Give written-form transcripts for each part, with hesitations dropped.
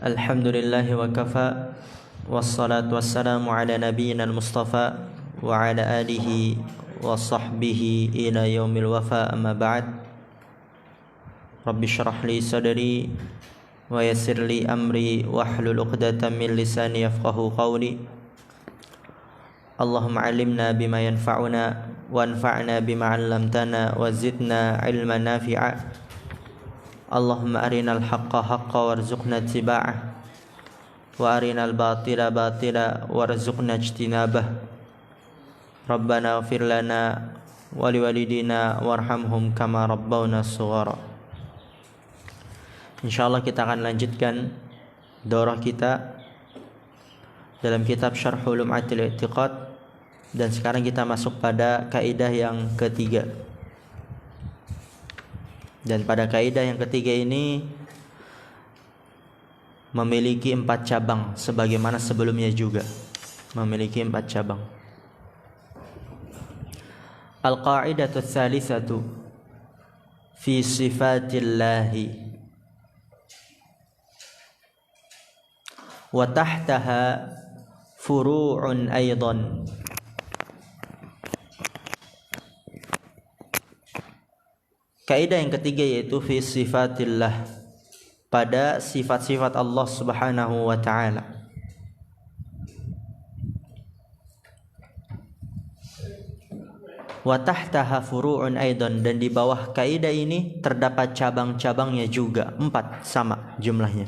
Alhamdulillahi wa kafa. Wassalatu wassalamu ala nabiyyina al-mustafa wa ala alihi wa sahbihi ila yaumil wafa, amma ba'd. Rabbi syrah li sadri wa yassir li amri wahlul 'uqdatam min lisani yafqahu qawli. Allahumma 'allimna bima yanfa'una wanfa'na bima 'allamtana wa zidna 'ilman nafi'a. Allahumma arinal haqqa haqqa warzuqna ittiba'ah wa arinal batila batila warzuqna ijtinabah. Rabbana ighfir lana wa liwalidina warhamhum kama rabbawna shighara. Insyaallah kita akan lanjutkan daurah kita dalam kitab Syarh Ulumatil I'tiqad, dan sekarang kita masuk pada kaidah yang ketiga. Dan pada kaidah yang ketiga ini memiliki 4 cabang, sebagaimana sebelumnya juga memiliki 4 cabang. Al-qa'idatu tsalitsatu fi sifatillahi wa tahtaha furu'un aidan. Kaidah yang ketiga yaitu fi sifatillah, pada sifat-sifat Allah Subhanahu wa taala. Wa tahtaha furu'un aidan, dan di bawah kaidah ini terdapat cabang-cabangnya juga, 4 sama jumlahnya.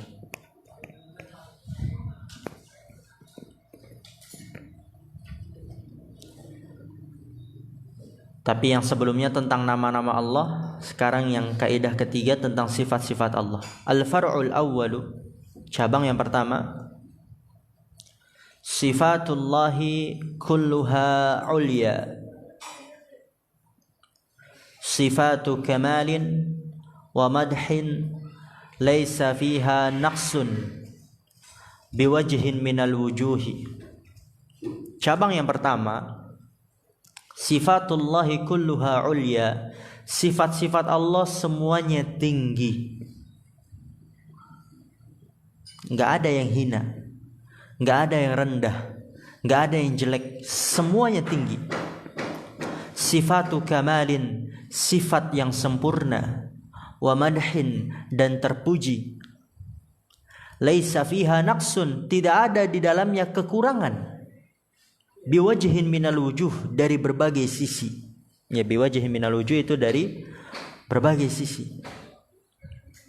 Tapi yang sebelumnya tentang nama-nama Allah, sekarang yang kaidah ketiga tentang sifat-sifat Allah. Al-far'ul awwalu, cabang yang pertama, sifatullahi kulluha ulya, sifatu kamalin wa madhin laysa fiha naqsun biwajhin minal wujuhi. Cabang yang pertama, sifatullahi kulluha ulya, sifat-sifat Allah semuanya tinggi, enggak ada yang hina, enggak ada yang rendah, enggak ada yang jelek, semuanya tinggi. Sifatu kamalin, sifat yang sempurna, wa madhin, dan terpuji. Laisa fiha naqsun, tidak ada di dalamnya kekurangan. Biwajhin minal wujuh, dari berbagai sisi. Ya, biwajhin minal wujuh itu dari berbagai sisi.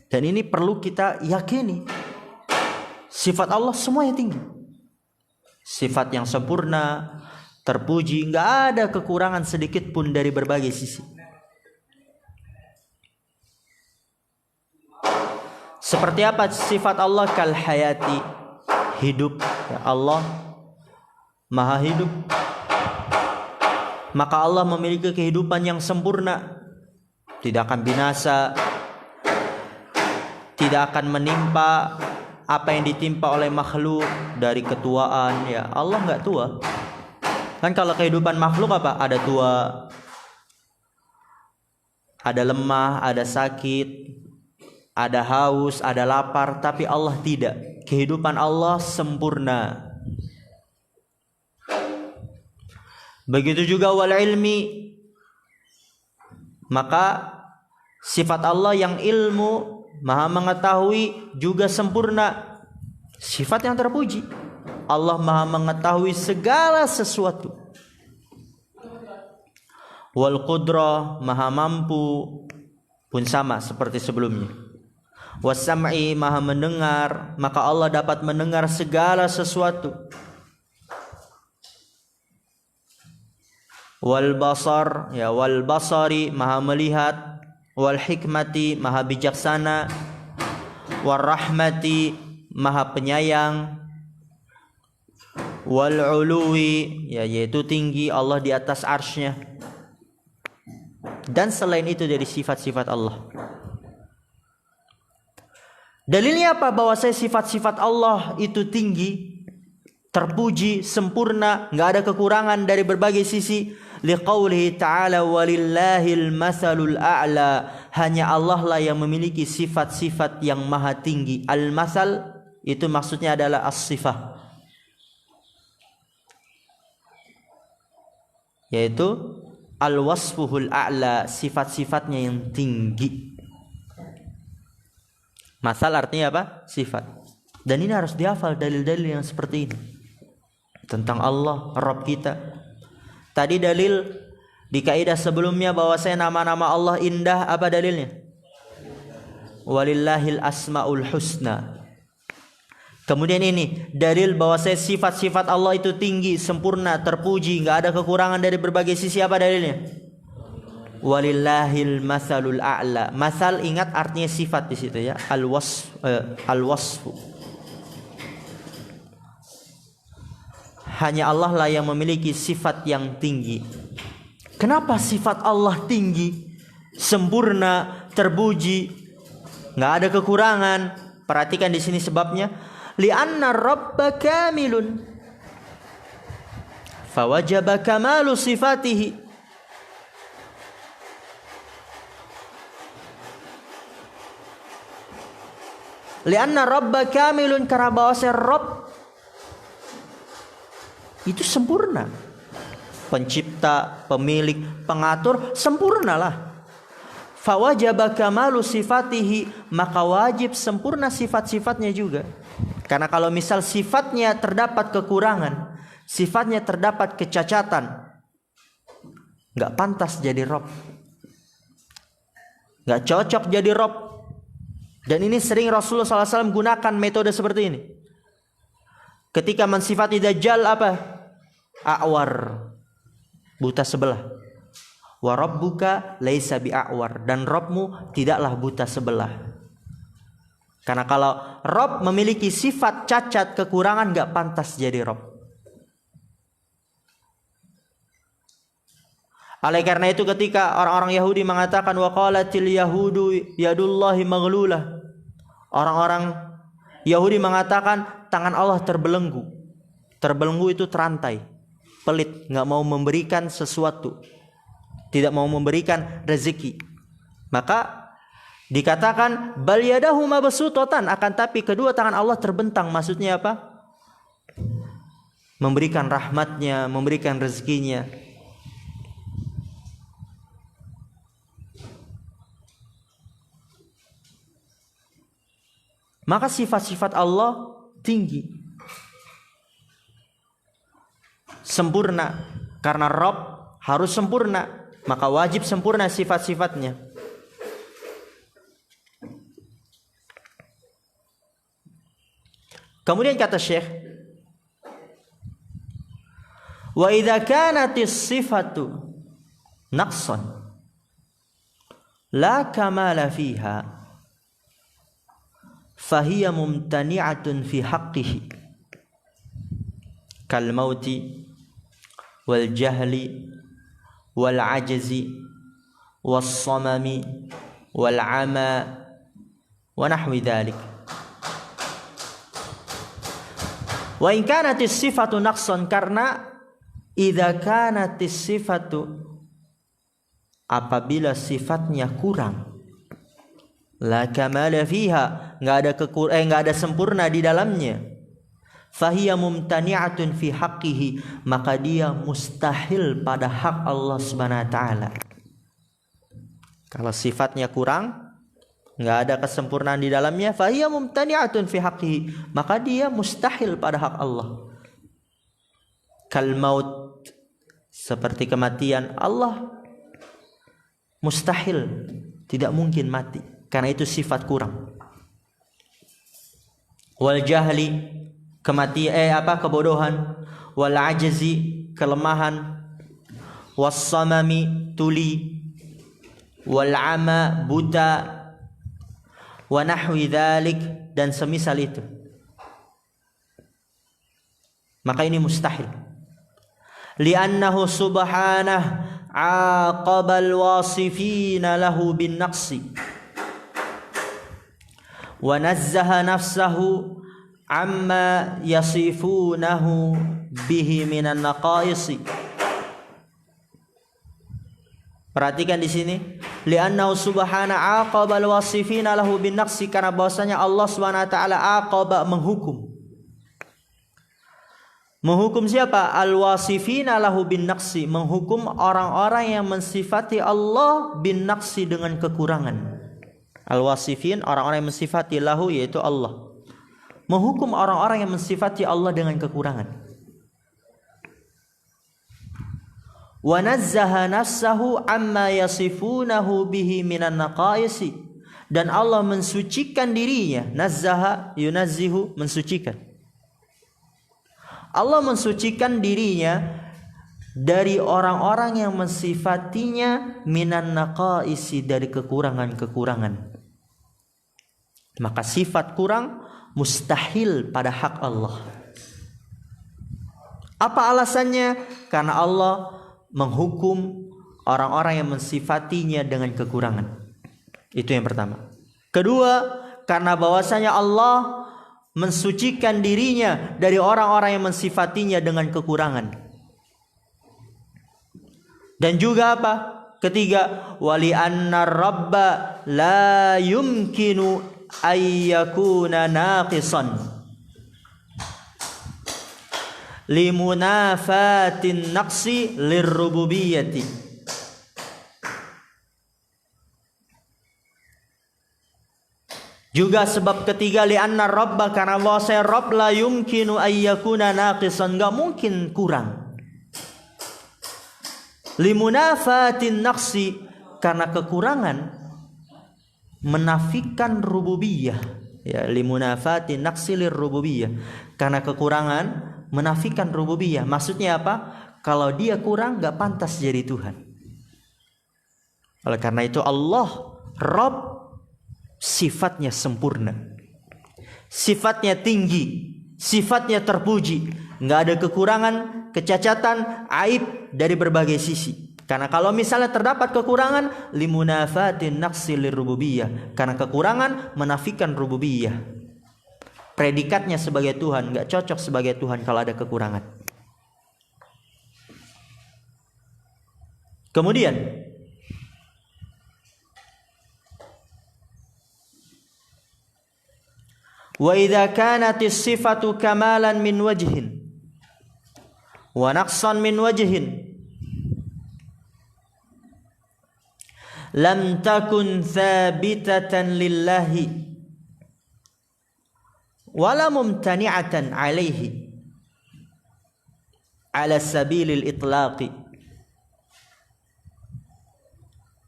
Dan ini perlu kita yakini. Sifat Allah semuanya tinggi. Sifat yang sempurna, terpuji, enggak ada kekurangan sedikit pun dari berbagai sisi. Seperti apa sifat Allah? Kal hayati, hidup. Ya, Allah Maha hidup, maka Allah memiliki kehidupan yang sempurna, tidak akan binasa, tidak akan menimpa apa yang ditimpa oleh makhluk dari ketuaan. Ya, Allah nggak tua. Kan kalau kehidupan makhluk apa? Ada tua, ada lemah, ada sakit, ada haus, ada lapar. Tapi Allah tidak. Kehidupan Allah sempurna. Begitu juga wal ilmi, maka sifat Allah yang ilmu, maha mengetahui, juga sempurna. Sifat yang terpuji, Allah maha mengetahui segala sesuatu. Wal qudrah, maha mampu, pun sama seperti sebelumnya. Was sam'i, maha mendengar, maka Allah dapat mendengar segala sesuatu. Wal basar, ya, wal basari, maha melihat. Wal hikmati, maha bijaksana. Wal rahmati, maha penyayang. Wal uluwi, ya, yaitu tinggi, Allah di atas arsy-Nya. Dan selain itu dari sifat-sifat Allah. Dalilnya apa? Bahwa sifat-sifat Allah itu tinggi, terpuji, sempurna, enggak ada kekurangan dari berbagai sisi. Liqaulihi ta'ala walillahil masalul a'la, hanya Allah lah yang memiliki sifat-sifat yang maha tinggi. Al-masal itu maksudnya adalah as-sifah, yaitu al-wasfuhul a'la, sifat-sifatnya yang tinggi. Masal artinya apa? Sifat. Dan ini harus dihafal dalil-dalil yang seperti ini tentang Allah, Rabb kita. Tadi dalil di kaidah sebelumnya bahwasanya nama-nama Allah indah, apa dalilnya? Walillahil asmaul husna. Kemudian ini dalil bahwasanya sifat-sifat Allah itu tinggi, sempurna, terpuji, enggak ada kekurangan dari berbagai sisi, apa dalilnya? Walillahil masalul a'la. Masal ingat artinya sifat di situ ya, al-wasfu. Hanya Allah lah yang memiliki sifat yang tinggi. Kenapa sifat Allah tinggi, sempurna, terpuji, nggak ada kekurangan? Perhatikan di sini sebabnya. Li'anna Rabba kamilun, fawajaba kamalu sifatihi. Li'anna Rabba kamilun, karena bahwasanya Rabb itu sempurna. Pencipta, pemilik, pengatur, sempurnalah. Fawajaba kamalu sifatihi, maka wajib sempurna sifat-sifatnya juga. Karena kalau misal sifatnya terdapat kekurangan, sifatnya terdapat kecacatan, nggak pantas jadi Rabb, nggak cocok jadi Rabb. Dan ini sering Rasulullah SAW gunakan metode seperti ini. Ketika mensifati Dajjal apa? A'war, buta sebelah. Wa rabbuka laisa bi'a'war, dan Rabbmu tidaklah buta sebelah. Karena kalau Rabb memiliki sifat cacat, kekurangan, gak pantas jadi Rabb. Oleh karena itu ketika orang-orang Yahudi mengatakan wa qalatil yahudu yadullahi maghlulah, orang-orang Yahudi mengatakan tangan Allah terbelenggu. Terbelenggu itu terantai, pelit, gak mau memberikan sesuatu, tidak mau memberikan rezeki. Maka dikatakan bal yadahu mabsutatan, akan tapi kedua tangan Allah terbentang. Maksudnya apa? Memberikan rahmatnya, memberikan rezekinya. Maka sifat-sifat Allah tinggi, sempurna. Karena Rabb harus sempurna, maka wajib sempurna sifat-sifatnya. Kemudian kata Syekh, wa idza kanatis sifatu naqsan la kamala fiha fahiya mumtani'atun fi haqqihi kal mauti wal jahli wal ajzi was samami wal ama wa nahwi dhalik. Wa in kanatis sifatu naqsan, karena idza kanatis sifatu, apabila sifatnya kurang, la kamala fiha, enggak ada sempurna di dalamnya, fahiya mumtani'atun fi haqqihi, maka dia mustahil pada hak Allah Subhanahu wa taala. Kalau sifatnya kurang, enggak ada kesempurnaan di dalamnya, fahiya mumtani'atun fi haqqihi, maka dia mustahil pada hak Allah. Kal maut, seperti kematian, Allah mustahil, tidak mungkin mati, karena itu sifat kurang. Wal jahli, kebodohan. Wal ajzi, kelemahan. Was samami, tuli. Wal ama, buta. Wa nahwi dhalik, dan semisal itu. Maka ini mustahil. Li'annahu subhanahu aqabal wasifina lahu bin naqsi wa nazzaha nafsahu amma yasifunahu bihi minan naqaisi. Perhatikan di sini, Li'annahu subhana aqaba al-wasifina lahu bin naqsi, karena bahwasanya Allah Subhanahu wa taala aqaba, menghukum. Menghukum siapa? Al-wasifina lahu bin naqsi, menghukum orang-orang yang mensifati Allah bin naqsi, dengan kekurangan. Al-wasifin, orang-orang yang mensifati lahu, yaitu Allah. Menghukum orang-orang yang mensifati Allah dengan kekurangan. Wa nazzaha nafsahu amma yasifunahu bihi minan naqaisi, dan Allah mensucikan dirinya. Nazzaha yunazzihu, mensucikan. Allah mensucikan dirinya dari orang-orang yang mensifatinya minan naqaisi, dari kekurangan-kekurangan. Maka sifat kurang mustahil pada hak Allah. Apa alasannya? Karena Allah menghukum orang-orang yang mensifatinya dengan kekurangan. Itu yang pertama. Kedua, karena bahwasanya Allah mensucikan dirinya dari orang-orang yang mensifatinya dengan kekurangan. Dan juga apa? Ketiga, wali anna rabba la yumkinu ayyakuna naqisan limunafatin naqsi lirrububiyyati. Juga sebab ketiga, li'anna rabba, karena bahwasanya Rabb la yumkinu ayyakuna naqisan, enggak mungkin kurang. Limunafatin naqsi, karena kekurangan menafikan rububiyah. Ya, limunafatin naqsi lirrububiyyah, karena kekurangan menafikan rububiyah. Maksudnya apa? Kalau dia kurang, gak pantas jadi Tuhan. Oleh karena itu Allah Rabb, sifatnya sempurna, sifatnya tinggi, sifatnya terpuji, gak ada kekurangan, kecacatan, aib dari berbagai sisi. Karena kalau misalnya terdapat kekurangan, limunafatin naqsi lirrububiyyah, karena kekurangan menafikan rububiyah. Predikatnya sebagai Tuhan, gak cocok sebagai Tuhan kalau ada kekurangan. Kemudian wa idza kanatis sifatu kamalan min wajhin wa naqsan min wajhin lam takun thabitatan lillahi wala mumtani'atan alaihi ala sabilil itlaqi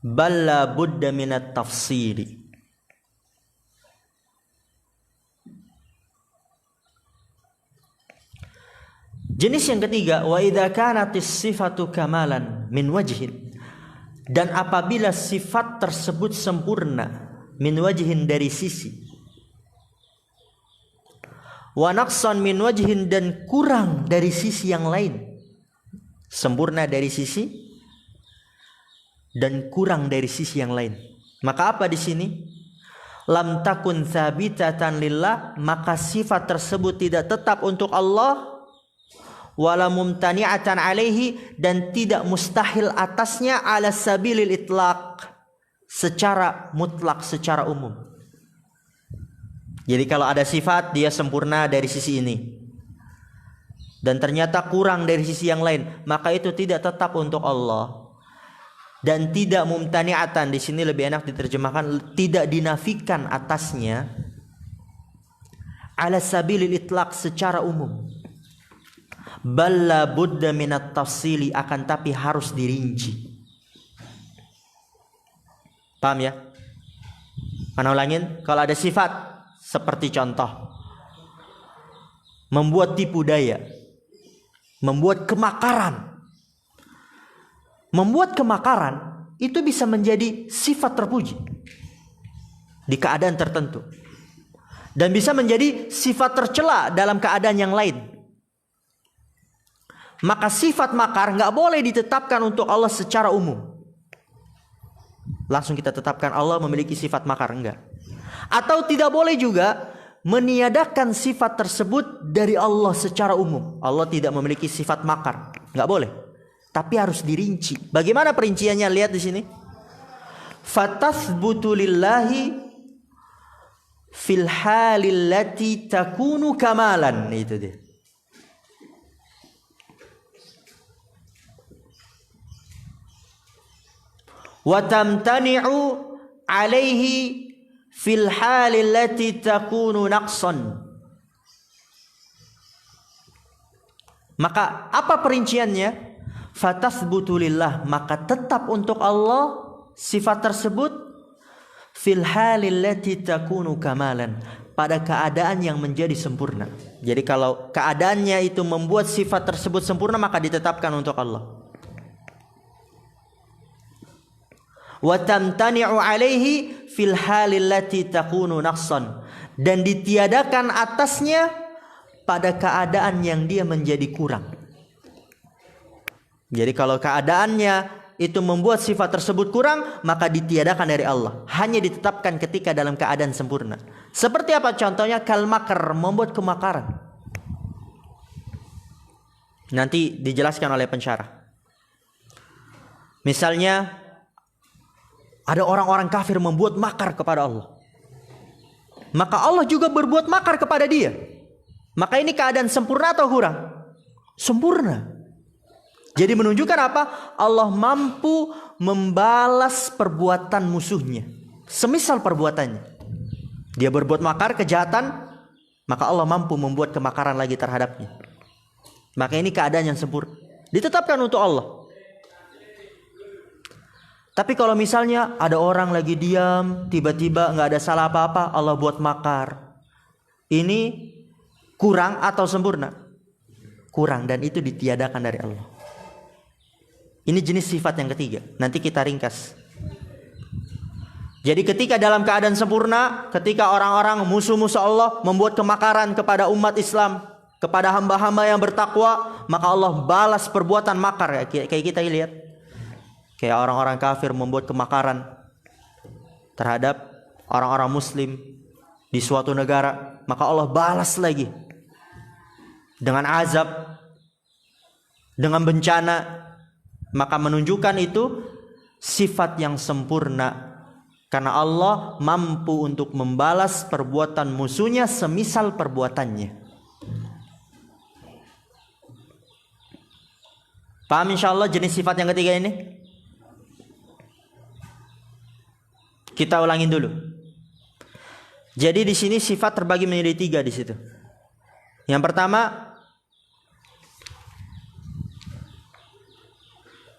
bal la budda minat tafsili. Jenis yang ketiga, wa idza kanatis sifatu kamalan min wajhin, dan apabila sifat tersebut sempurna, min wajhin, dari sisi, wa naqsan min wajhin, dan kurang dari sisi yang lain. Sempurna dari sisi dan kurang dari sisi yang lain. Maka apa di sini? Lam takun tsabitatan lillah, maka sifat tersebut tidak tetap untuk Allah. Wala mumtani'atan alaihi, dan tidak mustahil atasnya, ala sabilil itlaq, secara mutlak, secara umum. Jadi kalau ada sifat dia sempurna dari sisi ini dan ternyata kurang dari sisi yang lain, maka itu tidak tetap untuk Allah. Dan tidak mumtani'atan, di sini lebih enak diterjemahkan tidak dinafikan atasnya, ala sabilil itlaq, secara umum. Balla budda minat tafsili, akan tapi harus dirinci. Paham ya? Mana ulangin? Kalau ada sifat seperti contoh membuat tipu daya, membuat kemakaran. Membuat kemakaran itu bisa menjadi sifat terpuji di keadaan tertentu, dan bisa menjadi sifat tercela dalam keadaan yang lain. Maka sifat makar nggak boleh ditetapkan untuk Allah secara umum. Langsung kita tetapkan Allah memiliki sifat makar, enggak. Atau tidak boleh juga meniadakan sifat tersebut dari Allah secara umum. Allah tidak memiliki sifat makar, nggak boleh. Tapi harus dirinci. Bagaimana perinciannya? Lihat di sini. fatathbutu lillahi fil halil lati takunu kamalan. Itu dia. Wa tamtani'u alaihi fil halil lati takunu naqsan. Maka apa perinciannya? Fatathbutu lillah, maka tetap untuk Allah sifat tersebut fil halil lati takunu kamalan, pada keadaan yang menjadi sempurna. Jadi kalau keadaannya itu membuat sifat tersebut sempurna, maka ditetapkan untuk Allah. Wa tamtani'u alaihi fil halil lati takunu naqsan, dan ditiadakan atasnya pada keadaan yang dia menjadi kurang. Jadi kalau keadaannya itu membuat sifat tersebut kurang, maka ditiadakan dari Allah. Hanya ditetapkan ketika dalam keadaan sempurna. Seperti apa contohnya? Kal makar, membuat kemakaran. Nanti dijelaskan oleh pensyarah. Misalnya ada orang-orang kafir membuat makar kepada Allah, maka Allah juga berbuat makar kepada dia. Maka ini keadaan sempurna atau kurang? Sempurna. Jadi menunjukkan apa? Allah mampu membalas perbuatan musuhnya semisal perbuatannya. Dia berbuat makar, kejahatan, maka Allah mampu membuat kemakaran lagi terhadapnya. Maka ini keadaan yang sempurna, ditetapkan untuk Allah. Tapi kalau misalnya ada orang lagi diam, tiba-tiba nggak ada salah apa-apa, Allah buat makar, ini kurang atau sempurna? Kurang, dan itu ditiadakan dari Allah. Ini jenis sifat yang ketiga. Nanti kita ringkas. Jadi ketika dalam keadaan sempurna, ketika orang-orang musuh-musuh Allah membuat kemakaran kepada umat Islam, kepada hamba-hamba yang bertakwa, maka Allah balas perbuatan makar. Kayak kita lihat, kayak orang-orang kafir membuat kemakaran terhadap orang-orang muslim di suatu negara, maka Allah balas lagi dengan azab, dengan bencana. Maka menunjukkan itu sifat yang sempurna, karena Allah mampu untuk membalas perbuatan musuhnya semisal perbuatannya. Paham insyaallah jenis sifat yang ketiga ini? Kita ulangin dulu. Jadi di sini sifat terbagi menjadi tiga di situ. Yang pertama,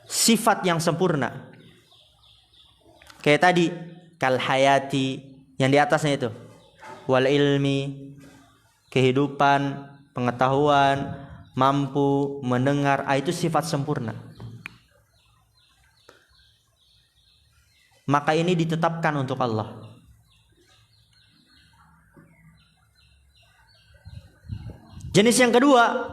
sifat yang sempurna. Kayak tadi, kal hayati, yang di atasnya itu. Wal ilmi, kehidupan, pengetahuan, mampu, mendengar, itu sifat sempurna. Maka ini ditetapkan untuk Allah. Jenis yang kedua,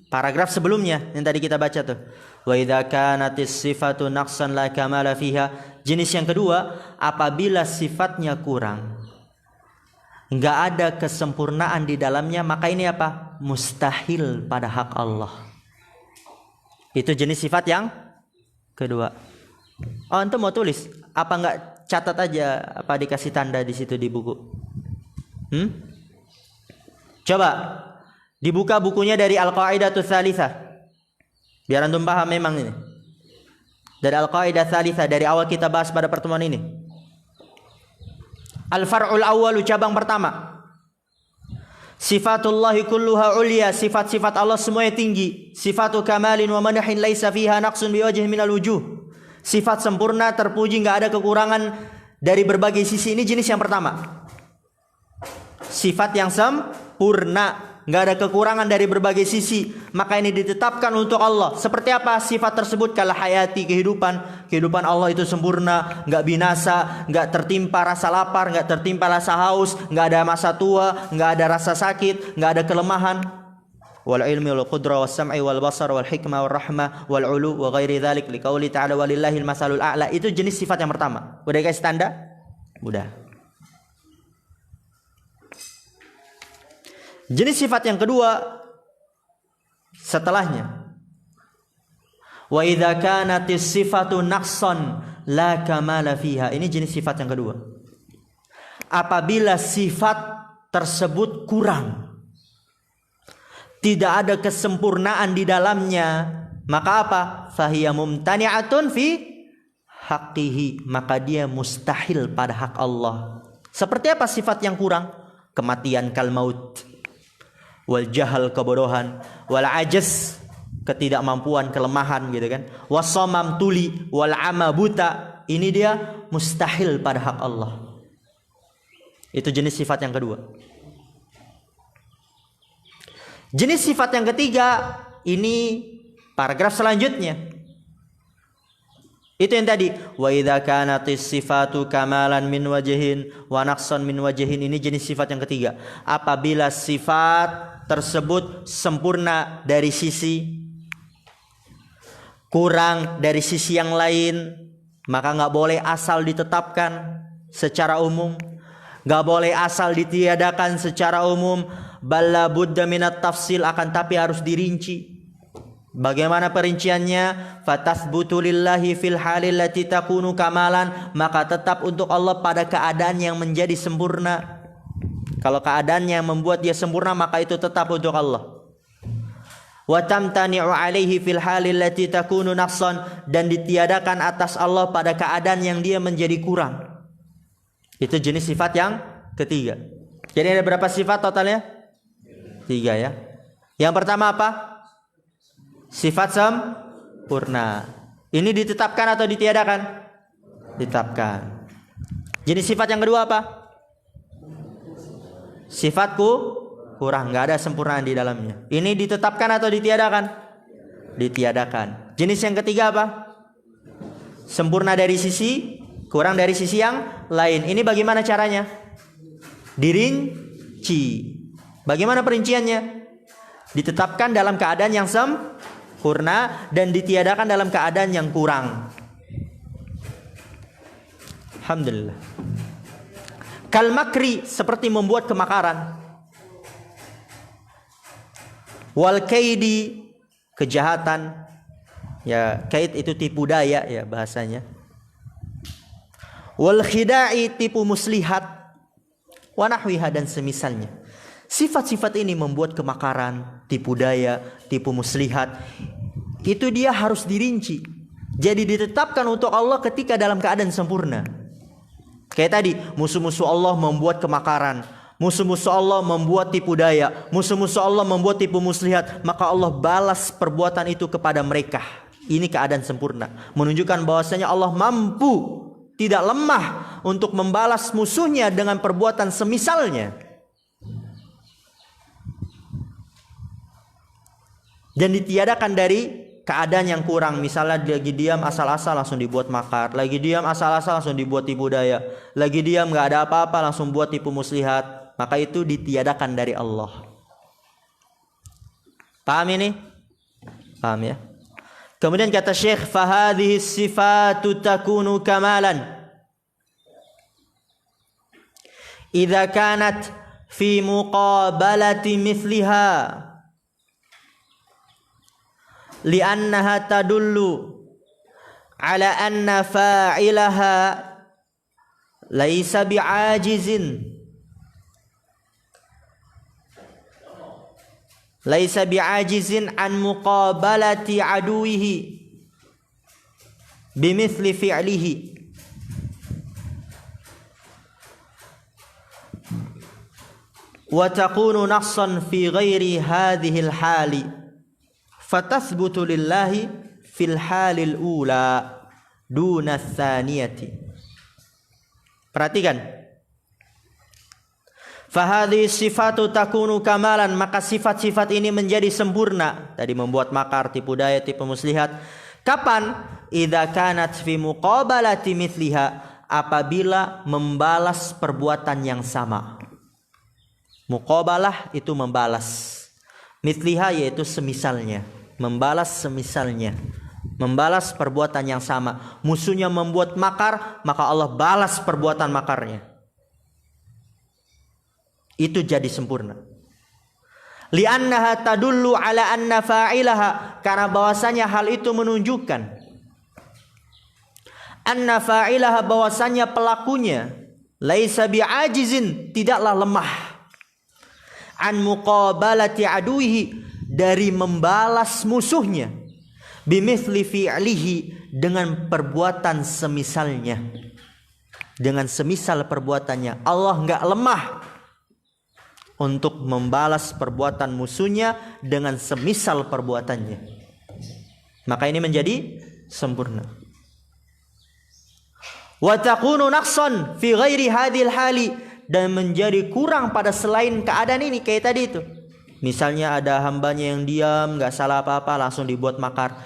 paragraf sebelumnya yang tadi kita baca tuh. Wa idza kanatis sifatu naqsan la kamala fiha. Jenis yang kedua, apabila sifatnya kurang, enggak ada kesempurnaan di dalamnya, maka ini apa? Mustahil pada hak Allah. Itu jenis sifat yang kedua. Oh, antum mau tulis? Apa enggak catat aja, apa dikasih tanda di situ di buku? Coba dibuka bukunya dari Al-Qaidatus Tsalitsah. Biar antum paham memang ini. Dari Al-Qaidah Tsalitsah, dari awal kita bahas pada pertemuan ini. Al-Far'ul Awwalu, cabang pertama. Sifatullahi kulluha ulya, sifat-sifat Allah semuanya tinggi. Sifatu kamalin wa manahin laisa fiha naqsun biwajhin minal wujuh. Sifat sempurna, terpuji, enggak ada kekurangan dari berbagai sisi. Ini jenis yang pertama. Sifat yang sempurna, nggak ada kekurangan dari berbagai sisi, maka ini ditetapkan untuk Allah. Seperti apa sifat tersebut? Kal hayati, kehidupan Allah itu sempurna, nggak binasa, nggak tertimpa rasa lapar, nggak tertimpa rasa haus, nggak ada masa tua, nggak ada rasa sakit, nggak ada kelemahan. Wal ilmi wal qudra was sam'i wal basar wal hikmah wal rahmah wal ulu wa ghairi dzalik liqauli ta'ala walillahil masalul a'la. Itu jenis sifat yang pertama. Udah guys tanda? Udah. Jenis sifat yang kedua setelahnya, wa idza kanatis sifatu naqsan la kamala fiha. Ini jenis sifat yang kedua. Apabila sifat tersebut kurang, tidak ada kesempurnaan di dalamnya, maka apa? Fahiya mumtani'atun fi haqqihi, maka dia mustahil pada hak Allah. Seperti apa sifat yang kurang? Kematian, kal maut, wal jahal, kebodohan, wal ajaz, ketidakmampuan, kelemahan gitu kan. Wasamam, tuli, wal ama, buta. Ini dia mustahil pada hak Allah. Itu jenis sifat yang kedua. Jenis sifat yang ketiga, ini paragraf selanjutnya. Itu yang tadi, wa idza kanatis sifatu kamalan min wajhin wa naqsan min wajhin. Ini jenis sifat yang ketiga. Apabila sifat tersebut sempurna dari sisi, kurang dari sisi yang lain, maka nggak boleh asal ditetapkan secara umum, nggak boleh asal ditiadakan secara umum. Balla budda minat tafsil, akan tapi harus dirinci. Bagaimana perinciannya? Fatasbutu lillahi fil halil lati takunu kamalan, maka tetap untuk Allah pada keadaan yang menjadi sempurna. Kalau keadaannya membuat dia sempurna, maka itu tetap untuk Allah. Wa tamtani'u alaihi fil halil lati takunu naqsan, dan ditiadakan atas Allah pada keadaan yang dia menjadi kurang. Itu jenis sifat yang ketiga. Jadi ada berapa sifat totalnya? 3 ya. Yang pertama apa? Sifat sempurna. Ini ditetapkan atau ditiadakan? Ditetapkan. Jenis sifat yang kedua apa? Sifatku kurang, nggak ada sempurnaan di dalamnya. Ini ditetapkan atau ditiadakan? Ditiadakan. Jenis yang ketiga apa? Sempurna dari sisi, kurang dari sisi yang lain. Ini bagaimana caranya? Dirinci. Bagaimana perinciannya? Ditetapkan dalam keadaan yang sempurna dan ditiadakan dalam keadaan yang kurang. Alhamdulillah. Kal makri, seperti membuat kemakaran. Wal kaidi, kejahatan. Ya, kaid itu tipu daya ya bahasanya. Wal khida'i, tipu muslihat. Wa nahwiha, dan semisalnya. Sifat-sifat ini membuat kemakaran, tipu daya, tipu muslihat. Itu dia harus dirinci. Jadi ditetapkan untuk Allah ketika dalam keadaan sempurna. Kayak tadi, musuh-musuh Allah membuat kemakaran, musuh-musuh Allah membuat tipu daya, musuh-musuh Allah membuat tipu muslihat, maka Allah balas perbuatan itu kepada mereka. Ini keadaan sempurna, menunjukkan bahwasanya Allah mampu, tidak lemah untuk membalas musuhnya dengan perbuatan semisalnya. Dan ditiadakan dari keadaan yang kurang. Misalnya lagi diam asal-asal langsung dibuat makar, lagi diam asal-asal langsung dibuat tipu daya, lagi diam nggak ada apa-apa langsung buat tipu muslihat, maka itu ditiadakan dari Allah. Paham ini? Paham ya? Kemudian kata Syekh, fahadhihi sifatu takunu kamalan idza kanat fi muqabalati mithliha li'annaha tadullu ala anna fa'ilaha laisa bi'ajizin an muqabalati aduwihi bimithli fi'lihi wa takunu naqsan fi ghairi hadhihi al-hali fatathbutu lillahi fil halil ula duna tsaniyati. Perhatikan. Fahadhi sifatu takunu kamalan, maka sifat-sifat ini menjadi sempurna. Tadi membuat makar, tipu daya, tipu muslihat. Kapan? Idza kanat fi muqabalati mithliha, apabila membalas perbuatan yang sama. Muqabalah itu membalas. Mithliha yaitu semisalnya, membalas semisalnya, membalas perbuatan yang sama. Musuhnya membuat makar, maka Allah balas perbuatan makarnya. Itu jadi sempurna. Li'annaha tadullu ala anna fa'ilaha, karena bahwasanya hal itu menunjukkan anna fa'ilaha, bahwasanya pelakunya, laisa bi'ajizin, tidaklah lemah, an muqabalati aduihi, dari membalas musuhnya, bimithli fi'lihi, dengan perbuatan semisalnya, dengan semisal perbuatannya. Allah enggak lemah untuk membalas perbuatan musuhnya dengan semisal perbuatannya. Maka ini menjadi sempurna. Wa takunu naqsan fi ghairi hadhil hali, dan menjadi kurang pada selain keadaan ini, kayak tadi itu. Misalnya ada hambanya yang diam, enggak salah apa-apa, langsung dibuat makar.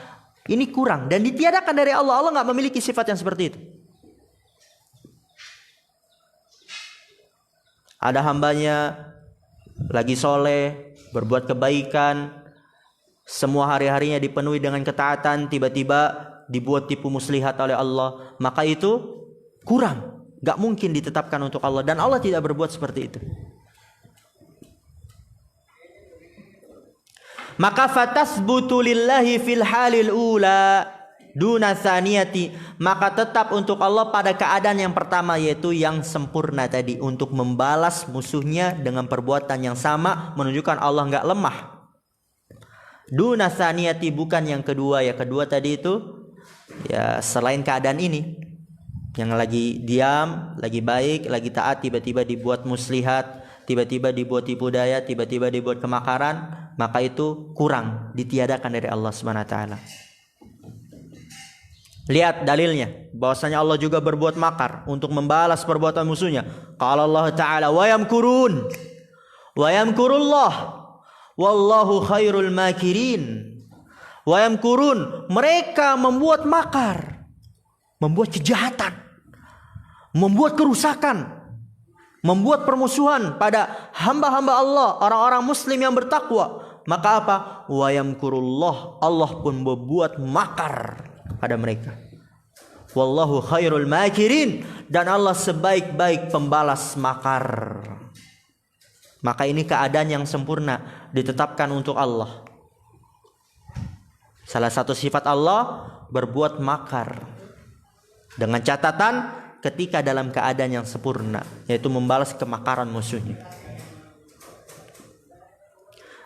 Ini kurang dan ditiadakan dari Allah. Allah enggak memiliki sifat yang seperti itu. Ada hambanya lagi soleh, berbuat kebaikan, semua hari-harinya dipenuhi dengan ketaatan, tiba-tiba dibuat tipu muslihat oleh Allah, maka itu kurang, gak mungkin ditetapkan untuk Allah, dan Allah tidak berbuat seperti itu. Maka fatasbutu lillahi fil halil ula duna tsaniyati, maka tetap untuk Allah pada keadaan yang pertama, yaitu yang sempurna tadi, untuk membalas musuhnya dengan perbuatan yang sama, menunjukkan Allah enggak lemah. Duna tsaniyati, bukan yang kedua. Ya kedua tadi itu ya selain keadaan ini, yang lagi diam, lagi baik, lagi taat, tiba-tiba dibuat muslihat, tiba-tiba dibuat tipu daya, tiba-tiba dibuat kemakaran, maka itu kurang, ditiadakan dari Allah Subhanahu wa taala. Lihat dalilnya, bahwasanya Allah juga berbuat makar untuk membalas perbuatan musuhnya. Qala Allah Ta'ala, wa yamkurun wa yamkurullah wallahu khairul makirin. Wa yamkurun, mereka membuat makar, membuat kejahatan, membuat kerusakan, membuat permusuhan pada hamba-hamba Allah, orang-orang muslim yang bertakwa. Maka apa? Wa yamkurullah, Allah pun membuat makar pada mereka. Wallahu khairul makirin, dan Allah sebaik-baik pembalas makar. Maka ini keadaan yang sempurna ditetapkan untuk Allah. Salah satu sifat Allah berbuat makar, dengan catatan ketika dalam keadaan yang sempurna, yaitu membalas kemakaran musuhnya.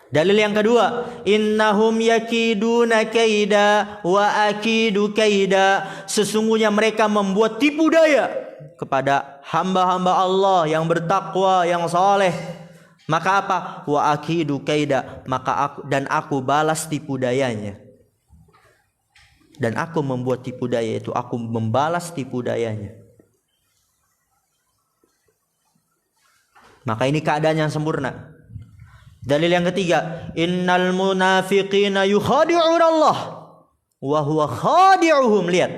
Dalil yang kedua, innahum yakiduna kaida wa akidu kaida, sesungguhnya mereka membuat tipu daya kepada hamba-hamba Allah yang bertakwa, yang saleh. Maka apa? Wa akidu kaida, maka aku balas tipu dayanya. Dan aku membuat tipu daya itu, aku membalas tipu dayanya. Maka ini keadaan yang sempurna. Dalil yang ketiga, innal munafiqina yukhadi'una Allah wa huwa khadi'uhum. Lihat,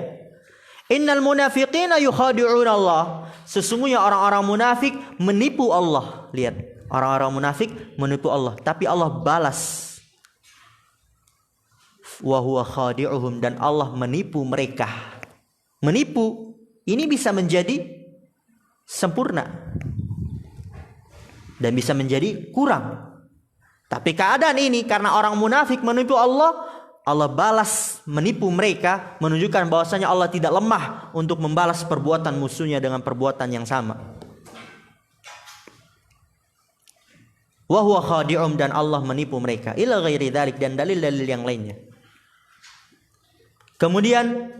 innal munafiqina yukhadi'una Allah, sesungguhnya orang-orang munafik menipu Allah. Lihat, orang-orang munafik menipu Allah, tapi Allah balas. Wa huwa khadi'uhum, dan Allah menipu mereka. Menipu ini bisa menjadi sempurna dan bisa menjadi kurang. Tapi keadaan ini karena orang munafik menipu Allah, Allah balas menipu mereka, menunjukkan bahwasanya Allah tidak lemah untuk membalas perbuatan musuhnya dengan perbuatan yang sama. Wa huwa khadi'um, dan Allah menipu mereka. Ila ghairi dzalik, dan dalil-dalil yang lainnya. Kemudian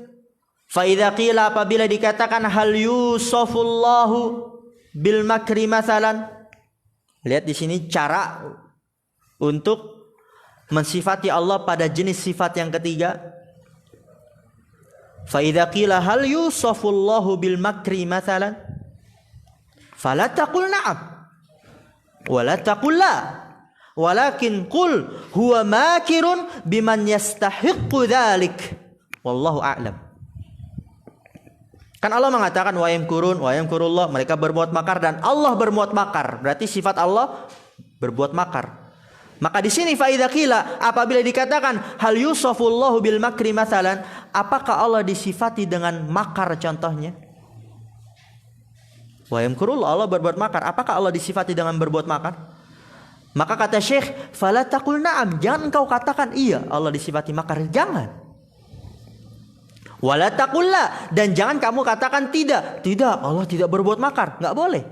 fa idza qila, apabila dikatakan hal yusafullahu bil makri mathalan. Lihat di sini cara untuk mensifati Allah pada jenis sifat yang ketiga. Fa idza qila hal yusafullahu bil makri mathalan fala taqul na'am wa la taqul la walakin qul huwa makirun biman yastahiqqu dzalik wallahu a'lam. Kan Allah mengatakan wa yamkurullah, mereka berbuat makar dan Allah berbuat makar. Berarti sifat Allah berbuat makar. Maka di sini fa idza qila, apabila dikatakan hal yusafullahu bil makri mathalan, apakah Allah disifati dengan makar contohnya? Wa yamkurullah, Allah berbuat makar. Apakah Allah disifati dengan berbuat makar? Maka kata Syekh, fala taqul na'am, jangan engkau katakan iya Allah disifati makar, jangan. Wala taqulla, dan jangan kamu katakan tidak. Tidak, Allah tidak berbuat makar, enggak boleh.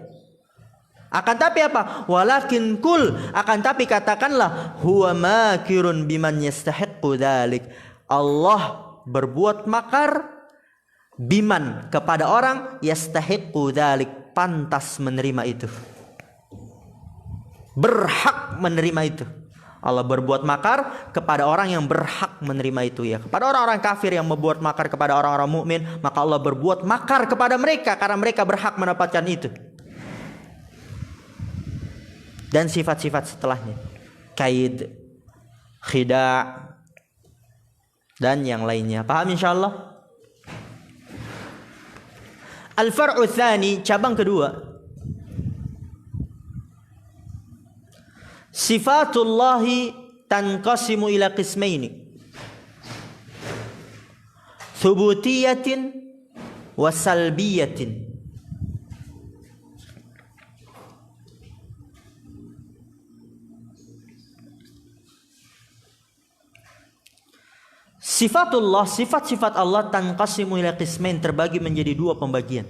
Akan tapi apa? Walakin kul, akan tapi katakanlah huwa makirun biman yastahiqqu dzalik. Allah berbuat makar biman kepada orang yastahiqqu dzalik, pantas menerima itu. Berhak menerima itu. Allah berbuat makar kepada orang yang berhak menerima itu, ya. Kepada orang-orang kafir yang membuat makar kepada orang-orang mukmin, maka Allah berbuat makar kepada mereka karena mereka berhak mendapatkan itu. Dan sifat-sifat setelahnya, kaid, khida' dan yang lainnya. Paham insyaallah? Al-far'u tsani, cabang kedua. Sifatullahi tanqasimu ila qismaini. Thubutiyatin wa salbiyatin. Sifatullah, sifat-sifat Allah tanqasimu ila qismain, terbagi menjadi dua pembagian.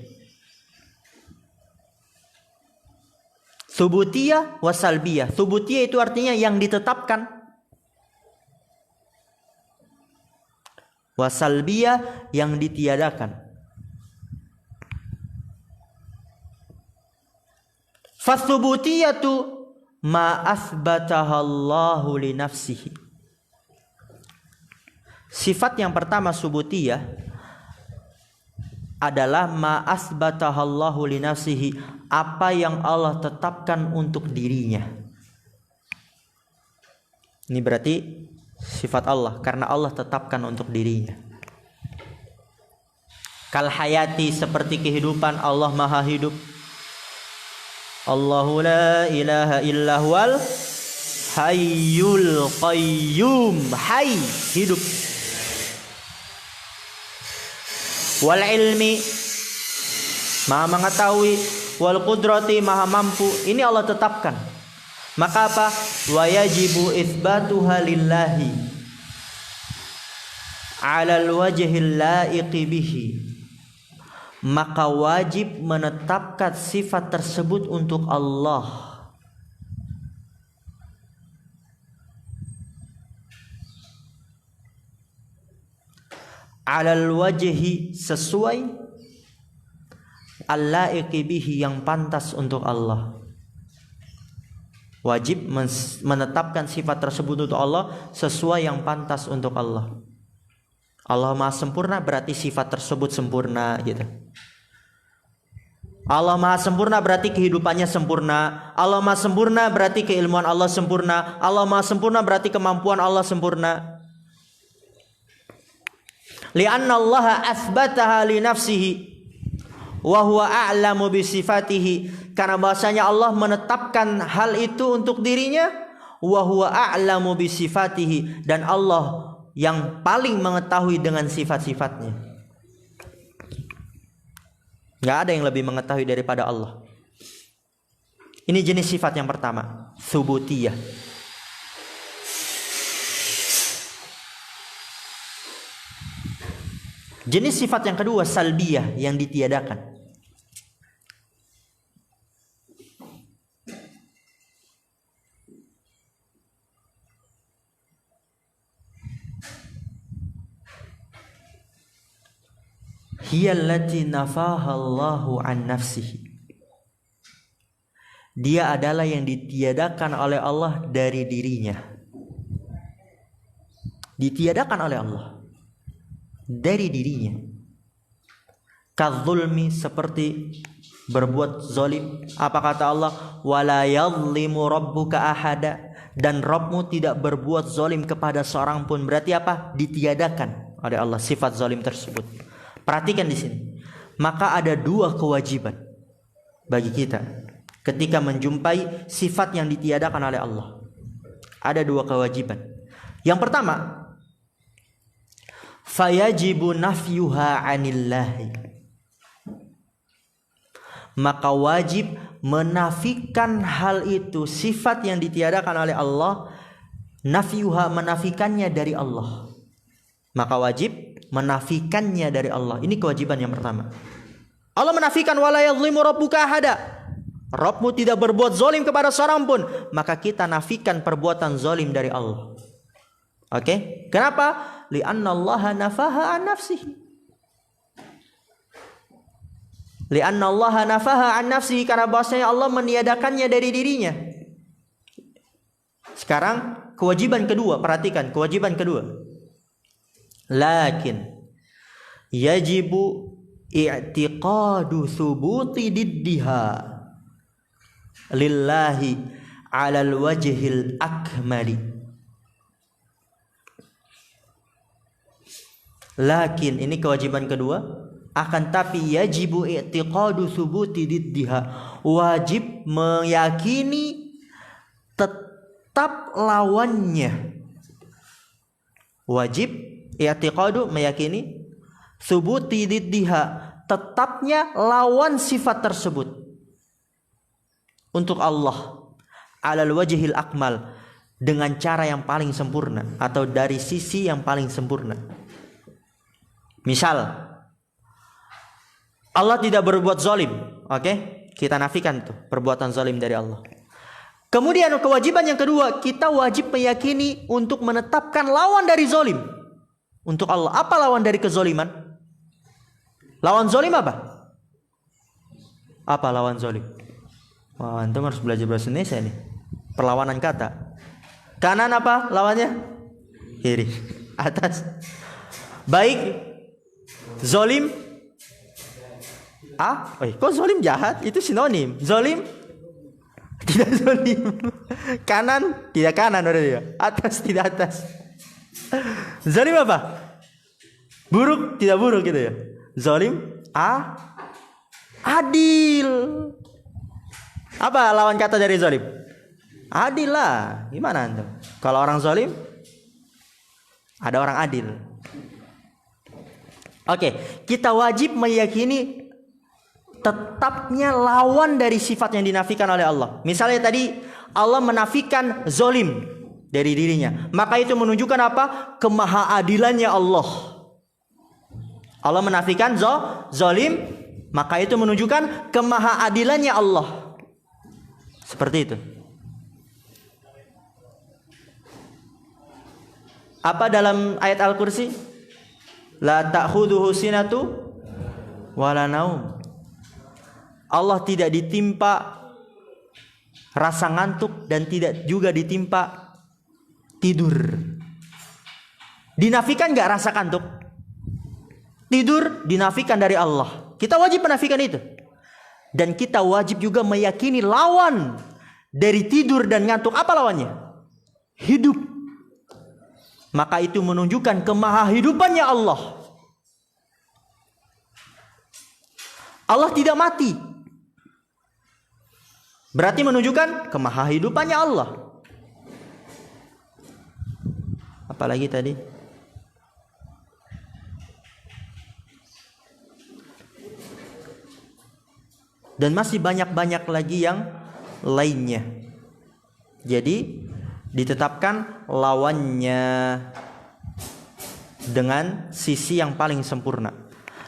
Thubutiyah wa salbiyah. Thubutiyah itu artinya yang ditetapkan. Wa salbiyah yang ditiadakan. Fathubutiyatu ma athbataha Allahu li nafsihi. Sifat yang pertama subutiyah adalah ma asbataha Allahu li nafsihi, apa yang Allah tetapkan untuk dirinya. Ini berarti sifat Allah karena Allah tetapkan untuk dirinya. Kal hayati, seperti kehidupan, Allah Maha hidup. Allahu la ilaha illa huwal hayyul qayyum, hayy, hidup. Wal ilmi, maha mengetahui. Wal qudrati, maha mampu. Ini Allah tetapkan. Maka apa? Wa yajibu itsbatuha lillahi alal wajhil laiqi bihi. Maka wajib menetapkan sifat tersebut untuk Allah alal wajhi, sesuai al-laiqi bihi, yang pantas untuk Allah. Wajib menetapkan sifat tersebut untuk Allah sesuai yang pantas untuk Allah. Allah Maha sempurna, berarti sifat tersebut sempurna, gitu. Allah Maha sempurna berarti kehidupannya sempurna. Allah Maha sempurna berarti keilmuan Allah sempurna. Allah Maha sempurna berarti kemampuan Allah sempurna. Li'anna Allah athbataha li nafsihi wa huwa a'lamu bi sifatihi, karena bahasanya Allah menetapkan hal itu untuk dirinya, wa huwa a'lamu bi sifatihi, dan Allah yang paling mengetahui dengan sifat-sifatnya. Enggak ada yang lebih mengetahui daripada Allah. Ini jenis sifat yang pertama, tsubutiyah. Jenis sifat yang kedua, salbiyah, yang ditiadakan. Hiya allati nafaha Allahu an nafsihi. Dia adalah yang ditiadakan oleh Allah dari dirinya. Ditiadakan oleh Allah dari dirinya. Kadzulmi, seperti berbuat zalim. Apa kata Allah? Wala yadhlimu rabbuka ahada, dan Rabbmu tidak berbuat zalim kepada seorang pun. Berarti apa? Ditiadakan oleh Allah sifat zalim tersebut. Perhatikan di sini. Maka ada dua kewajiban bagi kita ketika menjumpai sifat yang ditiadakan oleh Allah. Ada dua kewajiban. Yang pertama, fayajibu nafyuha anillahi. Maka wajib menafikan hal itu, sifat yang ditiadakan oleh Allah, nafyuha, menafikannya dari Allah. Maka wajib menafikannya dari Allah. Ini kewajiban yang pertama. Allah menafikan wala yadhlimu rabbuka ahada. Rabbmu tidak berbuat zalim kepada seorang pun. Maka kita nafikan perbuatan zalim dari Allah. Oke? Kenapa? Li'anna Allah nafaha an nafsihi. Li'anna Allah nafaha an nafsihi, karena bahwasanya Allah meniadakannya dari dirinya. Sekarang kewajiban kedua, perhatikan kewajiban kedua. Lakin yajibu i'tiqadu thubuti diddiha lillahi alal wajhil akmali. Lakin, ini kewajiban kedua, akan tapi yajibu i'tiqadu thubuti diddiha, wajib meyakini tetap lawannya. Wajib i'tiqadu, meyakini, thubuti diddiha, tetapnya lawan sifat tersebut untuk Allah alal wajhil akmal, dengan cara yang paling sempurna atau dari sisi yang paling sempurna. Misal Allah tidak berbuat zalim, oke? Kita nafikan tuh perbuatan zalim dari Allah. Kemudian kewajiban yang kedua, kita wajib meyakini untuk menetapkan lawan dari zalim untuk Allah. Apa lawan dari kezaliman? Lawan zalim apa? Apa lawan zalim? Wah, antum harus belajar bahasa Indonesia nih. Perlawanan kata. Kanan apa lawannya? Kiri. Atas. Baik. Zalim. Kok zalim jahat? Itu sinonim. Zalim tidak zalim. Kanan tidak kanan, udah ya. Atas tidak atas. Zalim apa? Buruk tidak buruk gitu ya. Zalim adil. Apa lawan kata dari zalim? Adil lah. Gimana antum? Kalau orang zalim, ada orang adil. Oke, kita wajib meyakini tetapnya lawan dari sifat yang dinafikan oleh Allah. Misalnya tadi Allah menafikan zalim dari dirinya, maka itu menunjukkan apa? Kemahaadilannya Allah. Allah menafikan zalim, maka itu menunjukkan kemahaadilannya Allah. Seperti itu. Apa dalam ayat Al-Kursi? La ta'khudhuhu sinatu wala naum. Allah tidak ditimpa rasa ngantuk dan tidak juga ditimpa tidur. Dinafikan enggak rasa kantuk? Tidur dinafikan dari Allah. Kita wajib menafikan itu. Dan kita wajib juga meyakini lawan dari tidur dan ngantuk. Apa lawannya? Hidup. Maka itu menunjukkan kemahahidupannya Allah. Allah tidak mati. Berarti menunjukkan kemahahidupannya Allah. Apalagi tadi? Dan masih banyak-banyak lagi yang lainnya. Jadi ditetapkan lawannya dengan sisi yang paling sempurna.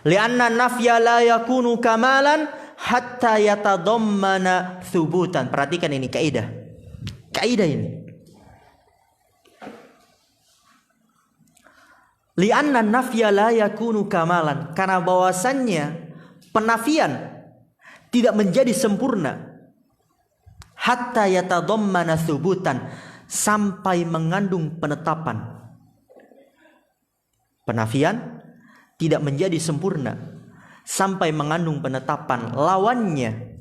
Li'anna nafya la yakunu kamalan hatta yatadammana thubutan. Perhatikan ini kaidah. Kaidah ini. Li'anna nafya la yakunu kamalan, karena bahwasannya penafian tidak menjadi sempurna hatta yatadammana thubutan, sampai mengandung penetapan. Penafian tidak menjadi sempurna sampai mengandung penetapan lawannya.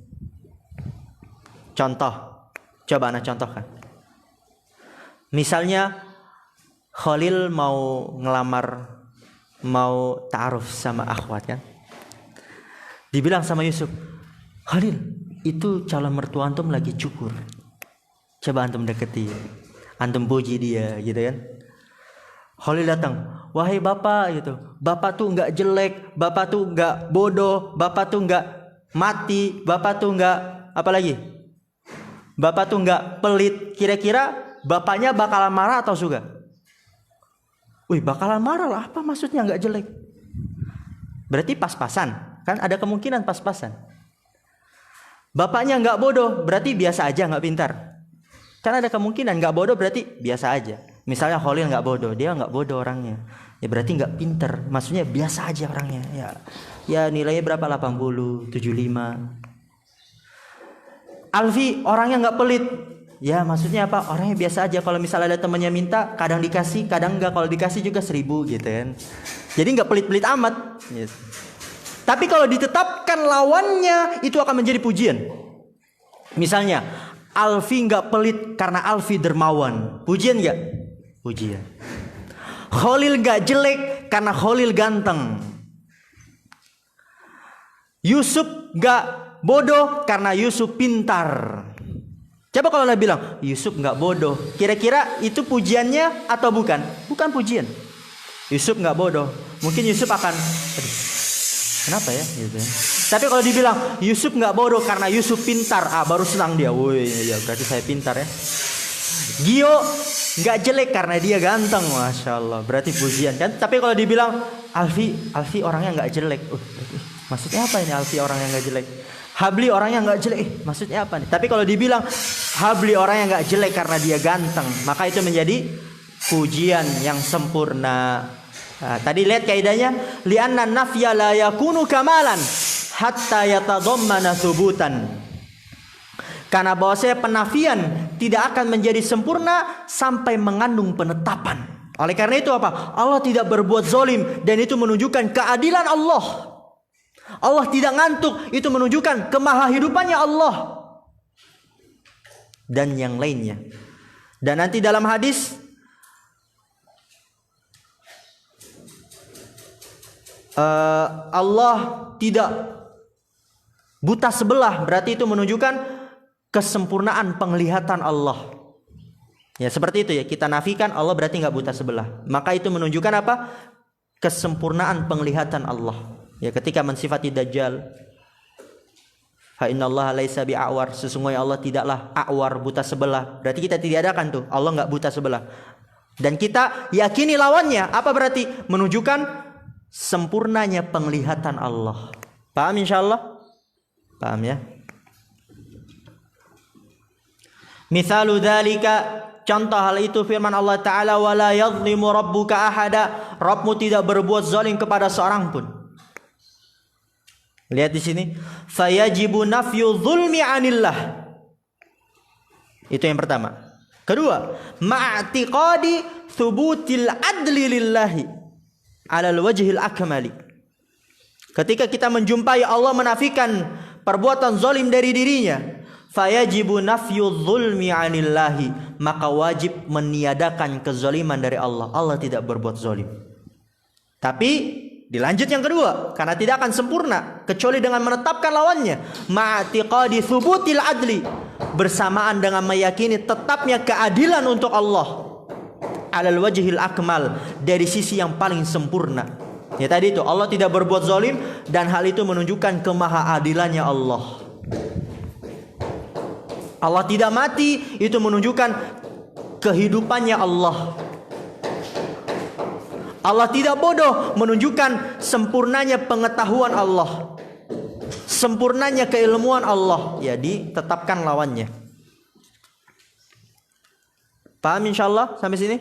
Contoh, coba anak contohkan. Misalnya Khalil mau ngelamar, mau ta'aruf sama akhwat kan. Dibilang sama Yusuf, Khalil, itu calon mertua antum lagi cukur. Coba antum deketi, antum puji dia gitu kan. Khalil datang, wahai bapak gitu, bapak tuh nggak jelek, bapak tuh nggak bodoh, bapak tuh nggak mati, bapak tuh nggak apa lagi, bapak tuh nggak pelit. Kira-kira bapaknya bakalan marah atau suka? Wih, bakalan marah lah. Apa maksudnya nggak jelek? Berarti pas-pasan. Kan ada kemungkinan pas-pasan. Bapaknya nggak bodoh, berarti biasa aja, nggak pintar. Kan ada kemungkinan nggak bodoh berarti biasa aja. Misalnya Khalil nggak bodoh, dia nggak bodoh orangnya. Ya berarti nggak pintar. Maksudnya biasa aja orangnya. Ya nilainya berapa? 80, 75. Alfi orangnya nggak pelit. Ya maksudnya apa? Orangnya biasa aja. Kalau misalnya ada temannya minta, kadang dikasih, kadang nggak. Kalau dikasih juga 1000 gitu kan. Jadi nggak pelit-pelit amat. Gitu. Tapi kalau ditetapkan lawannya, itu akan menjadi pujian. Misalnya, Alfi nggak pelit karena Alfi dermawan. Pujian nggak? Pujian. Khalil nggak jelek karena Khalil ganteng. Yusuf nggak bodoh karena Yusuf pintar. Coba kalau Nabi bilang Yusuf nggak bodoh, kira-kira itu pujiannya atau bukan? Bukan pujian. Yusuf nggak bodoh, mungkin Yusuf akan, aduh, kenapa ya? Gitu. Tapi kalau dibilang Yusuf nggak bodoh karena Yusuf pintar, baru senang dia. Woi, ya berarti saya pintar ya. Gio nggak jelek karena dia ganteng, masya Allah, berarti pujian kan? Tapi kalau dibilang Alfi orangnya nggak jelek, maksudnya apa ini Alfi orang yang nggak jelek? Habli orangnya nggak jelek, maksudnya apa nih? Tapi kalau dibilang Habli orangnya nggak jelek karena dia ganteng, maka itu menjadi pujian yang sempurna. Nah, tadi lihat kaidahnya, li'anna nafya la yakunu kamalan hatta yatadammana thubutan. Karena bahwasanya penafian tidak akan menjadi sempurna sampai mengandung penetapan. Oleh karena itu apa? Allah tidak berbuat zalim dan itu menunjukkan keadilan Allah. Allah tidak ngantuk, itu menunjukkan kemahahidupannya Allah. Dan yang lainnya. Dan nanti dalam hadis Allah tidak buta sebelah, berarti itu menunjukkan kesempurnaan penglihatan Allah. Ya seperti itu ya, kita nafikan Allah berarti nggak buta sebelah. Maka itu menunjukkan apa? Kesempurnaan penglihatan Allah. Ya ketika mensifati Dajjal, fa innallaha laisa bi'awar, sesungguhnya Allah tidaklah a'war, buta sebelah. Berarti kita tidak adakan tuh Allah nggak buta sebelah. Dan kita yakini lawannya, apa berarti? Menunjukkan sempurnanya penglihatan Allah. Paham insyaallah? Paham ya? Mithalu dzalika, contoh hal itu firman Allah Ta'ala, wala yadhlimu rabbuka ahada, Rabbmu tidak berbuat zalim kepada seorang pun. Lihat di sini, fayajibu nafyu dzulmi 'anillah. Itu yang pertama. Kedua, ma'tiqadi thubutil adli lillahi 'alal wajhil akmali. Ketika kita menjumpai Allah menafikan perbuatan zalim dari dirinya, fayajibu nafyu dzulmi 'anillahi, maka wajib meniadakan kezaliman dari Allah. Allah tidak berbuat zalim. Tapi dilanjut yang kedua, karena tidak akan sempurna kecuali dengan menetapkan lawannya. Ma'tiqadi thubutil adli, bersamaan dengan meyakini tetapnya keadilan untuk Allah. Alal wajhil akmal, dari sisi yang paling sempurna. Ya tadi itu, Allah tidak berbuat zalim dan hal itu menunjukkan kemahaadilannya Allah. Allah tidak mati, itu menunjukkan kehidupannya Allah. Allah tidak bodoh, menunjukkan sempurnanya pengetahuan Allah, sempurnanya keilmuan Allah. Ya ditetapkan lawannya. Paham insyaallah sampai sini?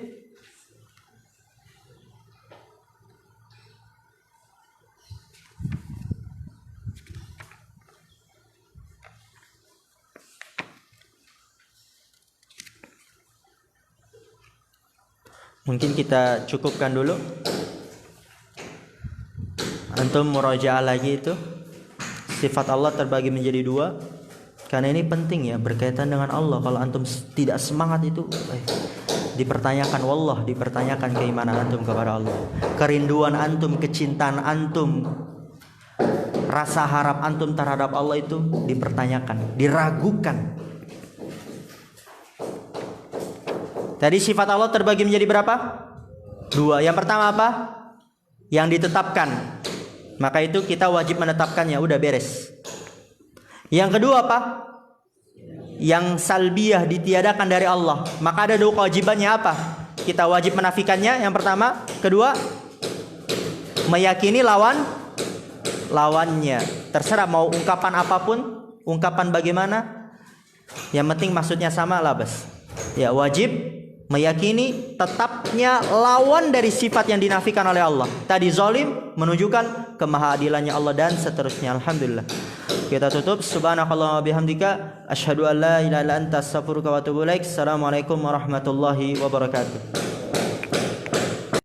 Mungkin kita cukupkan dulu. Antum murajaah lagi itu. Sifat Allah terbagi menjadi dua. Karena ini penting ya, berkaitan dengan Allah. Kalau antum tidak semangat itu dipertanyakan, wallah, dipertanyakan keimanan antum kepada Allah. Kerinduan antum, kecintaan antum, rasa harap antum terhadap Allah itu dipertanyakan, diragukan. Tadi sifat Allah terbagi menjadi berapa? Dua. Yang pertama apa? Yang ditetapkan. Maka itu kita wajib menetapkannya, udah beres. Yang kedua apa? Yang salbiyah, ditiadakan dari Allah. Maka ada dua kewajibannya apa? kita wajib menafikannya yang pertama. Kedua, meyakini lawannya. Terserah mau ungkapan apapun, ungkapan bagaimana, yang penting maksudnya sama lah bas. Ya, wajib meyakini tetapnya lawan dari sifat yang dinafikan oleh Allah. Tadi zalim menunjukkan kemahadilannya Allah dan seterusnya. Alhamdulillah. Kita tutup. Subhanakallahumma bihamdika asyhadu an la ilaha illa anta astaghfiruka wa atubu ilaik. Assalamualaikum warahmatullahi wabarakatuh.